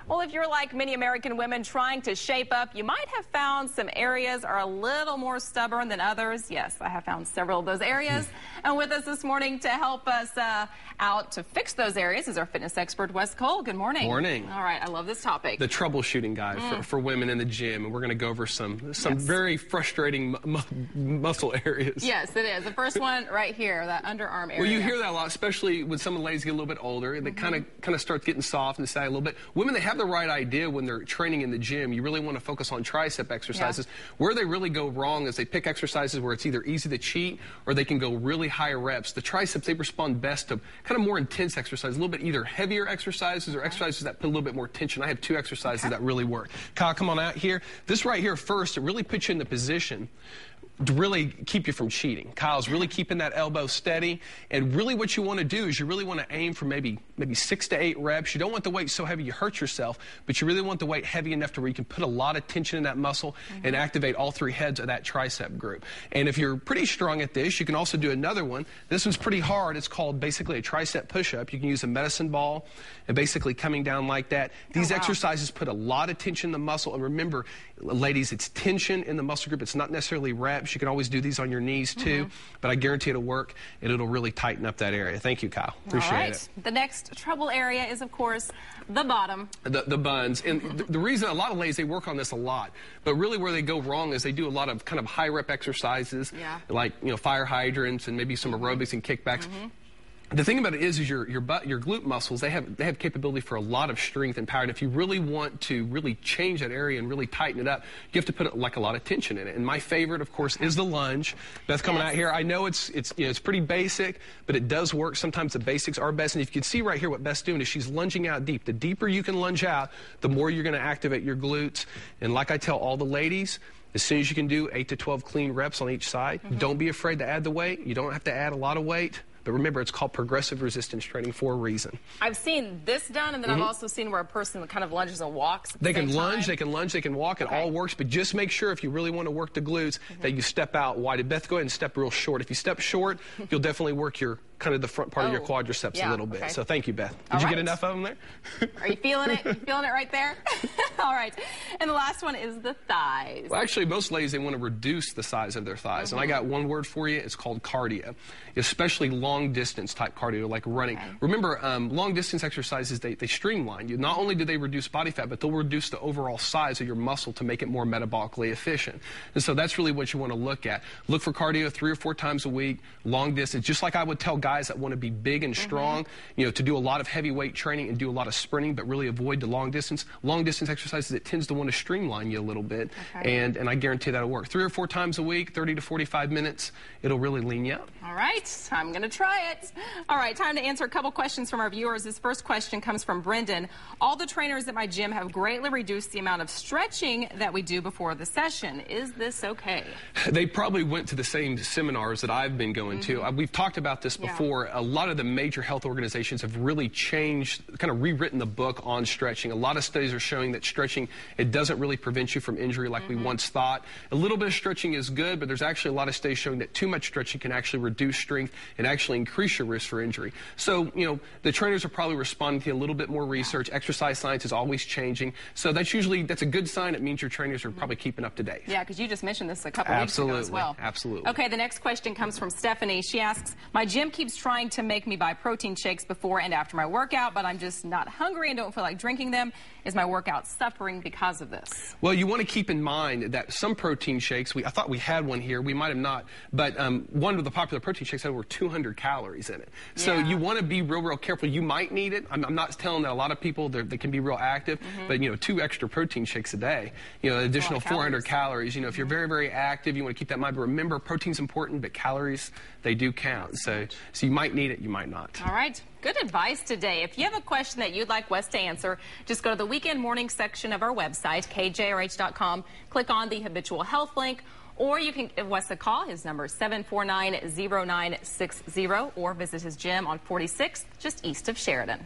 Well, if you're like many American women trying to shape up, you might have found some areas are a little more stubborn than others. Yes, I have found several of those areas. And with us this morning to help us out to fix those areas is our fitness expert, Wes Cole. Good morning. Morning. All right, I love this topic. The troubleshooting guide for women in the gym, and we're going to go over some very frustrating muscle areas. Yes, it is. The first one right here, that underarm area. Well, you hear that a lot, especially when some of the ladies get a little bit older. They kind of start getting soft and sag a little bit. Women, they have the right idea when they're training in the gym. You really want to focus on tricep exercises. Yeah. Where they really go wrong is they pick exercises where it's either easy to cheat or they can go really high reps. The triceps, they respond best to kind of more intense exercises, a little bit either heavier exercises or exercises that put a little bit more tension. I have two exercises that really work. Kyle, come on out here. This right here first, it really puts you in the position to really keep you from cheating. Kyle's really keeping that elbow steady, and really what you want to do is you really want to aim for maybe 6 to 8 reps. You don't want the weight so heavy you hurt yourself, but you really want the weight heavy enough to where you can put a lot of tension in that muscle and activate all 3 heads of that tricep group. And if you're pretty strong at this, you can also do another one. This one's pretty hard. It's called basically a tricep push-up. You can use a medicine ball and basically coming down like that. These exercises put a lot of tension in the muscle, and remember, ladies, it's tension in the muscle group. It's not necessarily reps. You can always do these on your knees too, but I guarantee it'll work and it'll really tighten up that area. Thank you, Kyle. Appreciate it. The next trouble area is, of course, the bottom. The buns. And the reason a lot of ladies, they work on this a lot, but really where they go wrong is they do a lot of kind of high rep exercises, like, you know, fire hydrants and maybe some aerobics and kickbacks. The thing about it is your glute muscles, they have capability for a lot of strength and power. And if you really want to really change that area and really tighten it up, you have to put like a lot of tension in it. And my favorite, of course, is the lunge. Beth coming out here. I know it's pretty basic, but it does work. Sometimes the basics are best. And if you can see right here what Beth's doing is she's lunging out deep. The deeper you can lunge out, the more you're going to activate your glutes. And like I tell all the ladies, as soon as you can do 8 to 12 clean reps on each side, don't be afraid to add the weight. You don't have to add a lot of weight. But remember, it's called progressive resistance training for a reason. I've seen this done, and then I've also seen where a person kind of lunges and walks at the They can same lunge, time. they can walk. It all works, but just make sure if you really want to work the glutes that you step out wide. Beth, go ahead and step real short. If you step short, you'll definitely work your kind of the front part of your quadriceps a little bit. So thank you, Beth. Did you get enough of them there? Are you feeling it? You feeling it right there? All right. And the last one is the thighs. Well, actually, most ladies, they want to reduce the size of their thighs. And I got one word for you. It's called cardio, especially long-distance type cardio, like running. Remember, long-distance exercises, they streamline you. Not only do they reduce body fat, but they'll reduce the overall size of your muscle to make it more metabolically efficient. And so that's really what you want to look at. Look for cardio 3 or 4 times a week, long distance, just like I would tell guys that want to be big and strong, you know, to do a lot of heavyweight training and do a lot of sprinting, but really avoid the long distance exercises. It tends to want to streamline you a little bit, and I guarantee that'll work. 3 or 4 times a week, 30 to 45 minutes, it'll really lean you out. All right, I'm going to try it. All right, time to answer a couple questions from our viewers. This first question comes from Brendan. All the trainers at my gym have greatly reduced the amount of stretching that we do before the session. Is this okay? They probably went to the same seminars that I've been going to. We've talked about this before. A lot of the major health organizations have really changed, kind of rewritten the book on stretching. A lot of studies are showing that stretching, it doesn't really prevent you from injury like we once thought. A little bit of stretching is good, but there's actually a lot of studies showing that too much stretching can actually reduce strength and actually increase your risk for injury. So, you know, the trainers are probably responding to a little bit more research. Exercise science is always changing. So that's a good sign. It means your trainers are probably keeping up to date. Yeah, because you just mentioned this a couple weeks ago as well. Absolutely. Okay, the next question comes from Stephanie. She asks, my gym keeps trying to make me buy protein shakes before and after my workout, but I'm just not hungry and don't feel like drinking them. Is my workout suffering because of this? Well, you want to keep in mind that some protein shakes, I thought we had one here, we might have not, but one of the popular protein shakes had over 200 calories in it. So you want to be real careful. You might need it. I'm not telling that a lot of people, they can be real active, but, you know, 2 extra protein shakes a day, you know, additional 400 calories. You know, if you're very active, you want to keep that in mind. But remember, protein's important, but calories, they do count. So you might need it, you might not. All right. Good advice today. If you have a question that you'd like Wes to answer, just go to the weekend morning section of our website, kjrh.com, click on the habitual health link, or you can give Wes a call. His number is 749-0960, or visit his gym on 46th, just east of Sheridan.